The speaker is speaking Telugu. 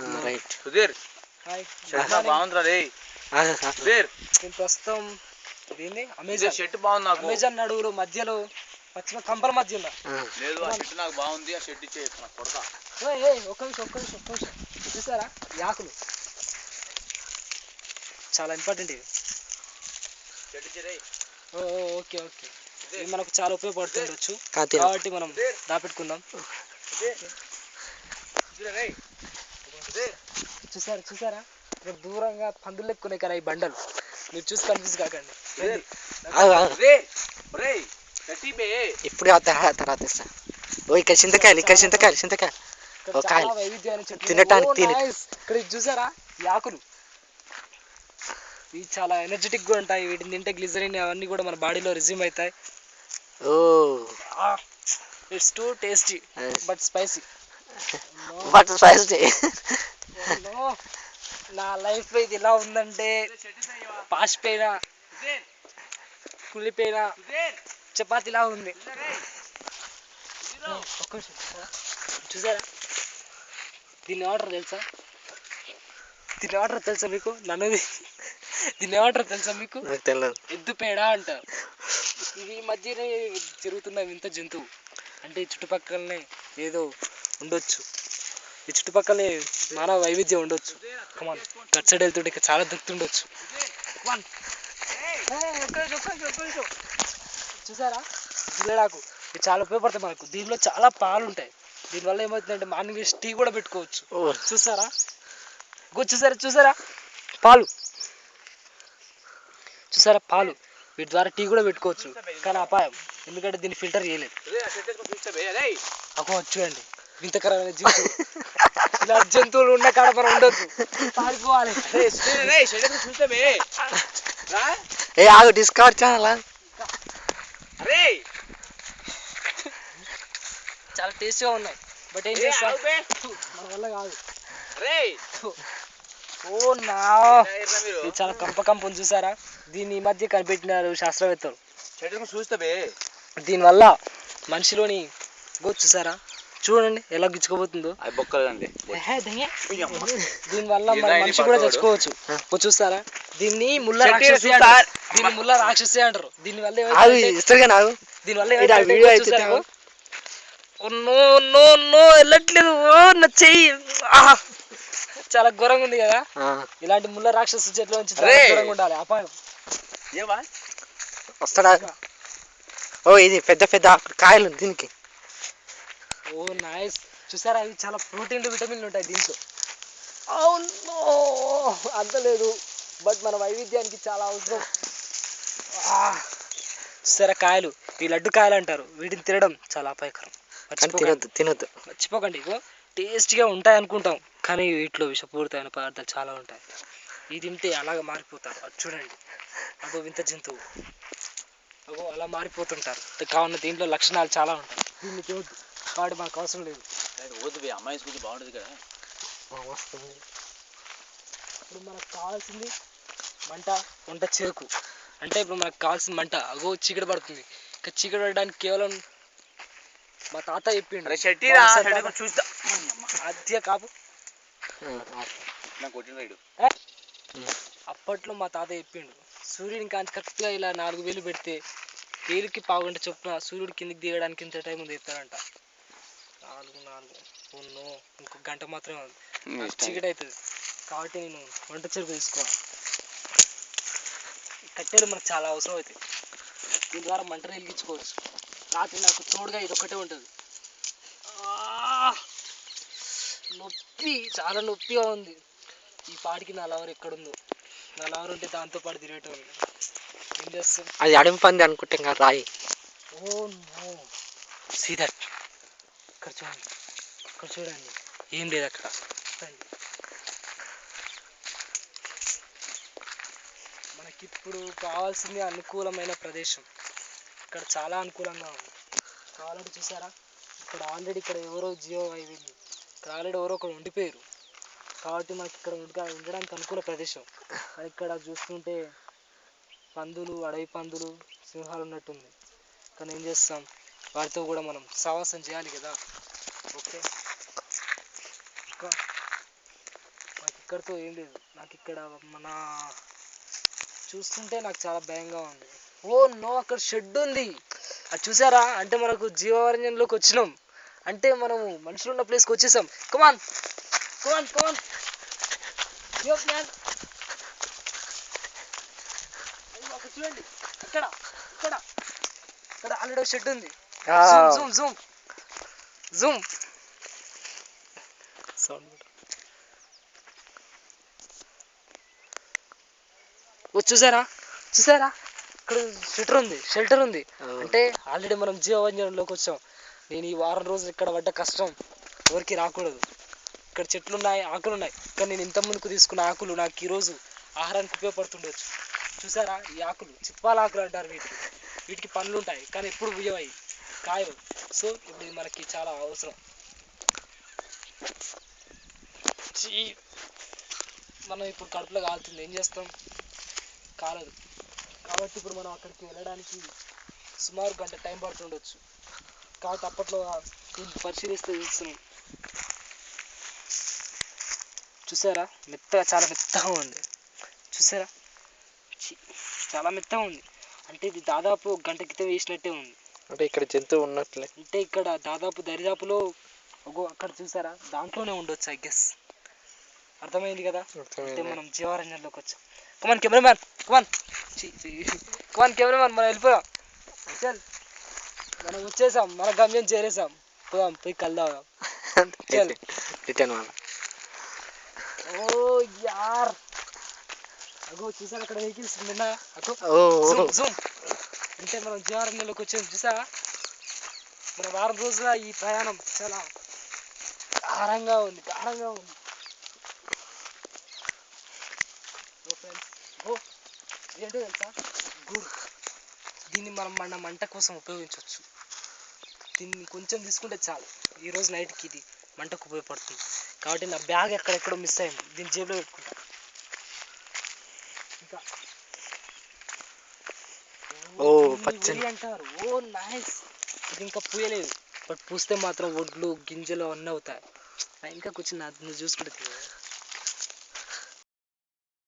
రైట్. సుధీర్ హాయ్ బాగుందిరా రే. సుధీర్ నేను ప్రస్తుతం దీన్ని అమెజాన్ షర్ట్ బాగుంది నాకు. అమెజాన్ అడవులు మధ్యలో పశ్చిమ కంపల మధ్యలో లేదు ఆ షర్ట్ నాకు బాగుంది. ఆ షర్ట్ ఇచ్చే కొడతా. ఒక్క నిమిషం చూసారా ఈ ఆకులు చాలా ఇంపార్టెంట్ ఇవి. షర్ట్ ఇచ్చే. ఓకే ఇది మనకు చాలా ఉపయోగపడుతుండొచ్చు కాబట్టి మనం దాపెట్టుకుందాం. చూసారా దూరంగా పందులు ఎక్కున్నాయి కదా ఈ బండలు. మీరు చూసి కన్ఫ్యూజ్ కాకండి. ఇప్పుడు తర్వాత ఇస్తా. ఇక్కడ చింతకాయలు తినటానికి ఇక్కడ చూసారా ఈ ఆకులు ఇవి చాలా ఎనర్జెటిక్ గా ఉంటాయి. వీటిని తింటే గ్లిజరిన్ అవన్నీ కూడా మన బాడీలో రిజ్యూమ్ అవుతాయి. It's two tasty but spicy. నా లైఫ్ ఇది ఇలా ఉందంటే పాసిపోయిన కుళ్ళిపోయిన చపాతీలా ఉంది. చూసారా దీన్ని ఆర్డర్ తెలుసా మీకు? దీన్ని ఆర్డర్ తెలుసా మీకు? ఎద్దు పేడ అంటారు. ఇవి మధ్యనే జరుగుతున్న వింత జంతువు అంటే చుట్టుపక్కలనే ఏదో ఉండొచ్చు. ఈ చుట్టుపక్కలే మానవ వైవిధ్యం ఉండొచ్చు. కమాన్ గట్ సైడ్ వెళ్తుంటే ఇక్కడ చాలా దొరుకుతుండొచ్చు. చూసారా జిల్లేడాకు ఇది చాలా ఉపయోగపడుతుంది మనకు. దీనిలో చాలా పాలు ఉంటాయి. దీనివల్ల ఏమవుతుందంటే మార్నింగ్ టీ కూడా పెట్టుకోవచ్చు. చూసారా పాలు వీటి ద్వారా టీ కూడా పెట్టుకోవచ్చు. కానీ అపాయం, ఎందుకంటే దీన్ని ఫిల్టర్ చేయలేదు. చూడండి వింతకరమైన జంతువు. ఇలా జంతువులు ఉన్న కాడ మనం ఉండొద్దు, పారిపోవాలి. డిస్కవర్ ఛానల్ చాలా టేస్టీగా ఉన్నాయి. బట్ ఏం చేస్తాం, మన వల్ల కాదు. ఇది చాలా కంపం చూసారా. దీన్ని ఈ మధ్య కనిపెట్టినారు శాస్త్రవేత్తలు. దీనివల్ల మనిషిలోని చూసారా, చూడండి ఎలా గిచ్చుకోబోతుందో. దీనివల్ల మన మనిషి కూడా చచ్చిపోవచ్చు. చూస్తారా దీన్ని ముళ్ళ రాక్షసి అంటారు. దీనివల్ల వెళ్ళట్లేదు నా చెయ్యి. చాలా ఘోరంగా ఉంది కదా. ఇలాంటి ముళ్ళ రాక్షసు చెట్ల నుంచి దూరంగా ఉండాలి. అపాయం. వస్తాడా? ఇది పెద్ద కాయలు దీనికి. నైస్. చూసారా ఇవి చాలా ప్రోటీన్లు విటమిన్లు ఉంటాయి దీంట్లో. అంతలేదు బట్ మన వైవిధ్యానికి చాలా అవసరం. చూసారా కాయలు, ఈ లడ్డు కాయలు అంటారు. వీటిని తినడం చాలా అపాయకరం. తినొద్దు మర్చిపోకండి. ఇగో టేస్ట్గా ఉంటాయి అనుకుంటాం, కానీ వీటిలో విషపూరితమైన పదార్థాలు చాలా ఉంటాయి. ఇది తింటే అలాగ మారిపోతారు. అది చూడండి, అదో వింత జంతువు. అలా మారిపోతుంటారు. కావున దీంట్లో లక్షణాలు చాలా ఉంటాయి. దీన్ని చూద్దు కాబట్టి మనకు అవసరం లేదు. అమ్మాయి బాగుంటుంది కదా. ఇప్పుడు మనకు కావాల్సింది వంట చెరుకు. అంటే ఇప్పుడు మనకు కావాల్సిన మంట. చీకటి పడుతుంది. ఇంకా చీకటి పడడానికి కేవలం మా తాత చెప్పిండు. అదే కాపు అప్పట్లో మా తాత చెప్పిండు, సూర్యుని కాంతి కరెక్ట్గా ఇలా 4 వేలు పెడితే వేలుకి పావుగంట చొప్పున సూర్యుడు కిందికి దిగడానికి ఇంత టైం ఉంది చెప్తారంట. 4 ఇంకొక గంట మాత్రమే ఉంది, చీకటి అవుతుంది. కాబట్టి నేను వంట చెరుకు తీసుకోవాలి. కట్టెలు మనకు చాలా అవసరం అవుతాయి. దీని ద్వారా మంటలు వెలిగించుకోవచ్చు. రాత్రి నాకు తోడుగా ఇది ఒక్కటే ఉంటుంది. చాలా నొప్పిగా ఉంది. ఈ పాటికి నా లవర్ ఎక్కడుందో. నా లవర్ ఉంటే దాంతో పాటు తిరిగేటోళ్ళు. ఏం చేస్తాం, అది అడవి పంది అనుకుంటే ఇంకా రాయి. సీదర్ ఇక్కడ చూడండి ఏం లేదు అక్కడ. మనకిప్పుడు కావాల్సింది అనుకూలమైన ప్రదేశం. ఇక్కడ చాలా అనుకూలంగా ఉంది. కావాలంటే చూసారా, ఇక్కడ ఎవరో జీవో అయింది. ఇక్కడ ఆల్రెడీ ఎవరో ఒకరు ఉండిపోయారు. కాబట్టి మనకి ఇక్కడ ఉండడానికి అనుకూల ప్రదేశం. ఇక్కడ చూస్తుంటే అడవి పందులు, సింహాలు ఉన్నట్టుంది. కానీ ఏం చేస్తాం, వాటితో కూడా మనం సావాసం చేయాలి కదా. ఓకే, ఇంకా ఇక్కడితో ఏం లేదు. నాకు ఇక్కడ మన చూస్తుంటే నాకు చాలా భయంగా ఉంది. ఓ నో, అక్కడ షెడ్ ఉంది, అది చూసారా? అంటే మనకు జీవారణ్యంలోకి వచ్చినాం, అంటే మనము మనుషులు ఉన్న ప్లేస్కి వచ్చేసాం. కమాన్ కమాన్ కమాన్ మ్యాన్. అక్కడ చూడండి, అక్కడ ఇక్కడ ఇక్కడ ఆల్రెడీ షెడ్ ఉంది. జూమ్ జూమ్ జూమ్ సౌండ్ చూసారా చూసారా? ఇక్కడ షెల్టర్ ఉంది. అంటే ఆల్రెడీ మనం జీవవన్యంలోకి వచ్చాం. నేను ఈ వారం రోజులు ఇక్కడ పడ్డ కష్టం ఎవరికి రాకూడదు. ఇక్కడ చెట్లు ఉన్నాయి, ఆకులు ఉన్నాయి, కానీ నేను ఇంత ముందుకు తీసుకున్న ఆకులు నాకు ఈరోజు ఆహారానికి ఉపయోగపడుతుండొచ్చు. చూసారా? ఈ ఆకులు చిత్పాల ఆకులు అంటారు. వీటికి పండ్లు ఉంటాయి, కానీ ఎప్పుడు ఉయ్యవయి కాయవు. సో ఇప్పుడు ఇది మనకి చాలా అవసరం. మనం ఇప్పుడు కడుపులో కాలుతుంది, ఏం చేస్తాం? కాలదు. కాబట్టి ఇప్పుడు మనం అక్కడికి వెళ్ళడానికి సుమారు గంట టైం పడుతుండొచ్చు. కాబట్టి అప్పట్లో పరిశీలిస్తే చూస్తున్నాం. చూసారా? మెత్తగా, చాలా మెత్తగా ఉంది. చూసారా? చాలా మెత్తగా ఉంది. అంటే ఇది దాదాపు గంట క్రితం వేసినట్టే ఉంది. అంటే ఇక్కడ జంతువు ఉన్నట్లే. అంటే ఇక్కడ దాదాపు దరిదాపులో అక్కడ చూసారా? దాంట్లోనే ఉండొచ్చు, ఐ గెస్. అర్థమైంది కదా? అంటే మనం జీవారణ్యంలోకి వచ్చాం. కమాన్ కెమెరామ్యాన్, కమాన్ కెమెరామ్యాన్, మనం వెళ్ళిపోయాం. చల్, మనం వచ్చేసాం, మన గమ్యం చేరేసాం. పోదాం, పోయి కలుదాం. రిటర్న్ వాళ్ళ. ఓ యార్, అగో చూసారా అక్కడ వెహికల్స్ ఉన్నాయా? జూమ్. అంటే మనం జీవారణ్యంలోకి వచ్చాం. చూసారా? మన వారం రోజుల ఈ ప్రయాణం చాలా గాఢంగా ఉంది. ఏంటో తెలుసా? గూడు. దీన్ని మనం మన మంట కోసం ఉపయోగించవచ్చు. దీన్ని కొంచెం తీసుకుంటే చాలు, ఈరోజు నైట్కి ఇది మంటకు ఉపయోగపడుతుంది. కాబట్టి నా బ్యాగ్ ఎక్కడెక్కడో మిస్ అయింది, దీన్ని జేబులో పెట్టుకుంటా. ఇంకా వరి అంటారు. ఓ నైస్. ఇది ఇంకా పూయలేదు, బట్ పూస్తే మాత్రం ఒడ్లు గింజలు అన్నీ అవుతాయి. ఇంకా కూర్చుని నువ్వు చూసుకుంటే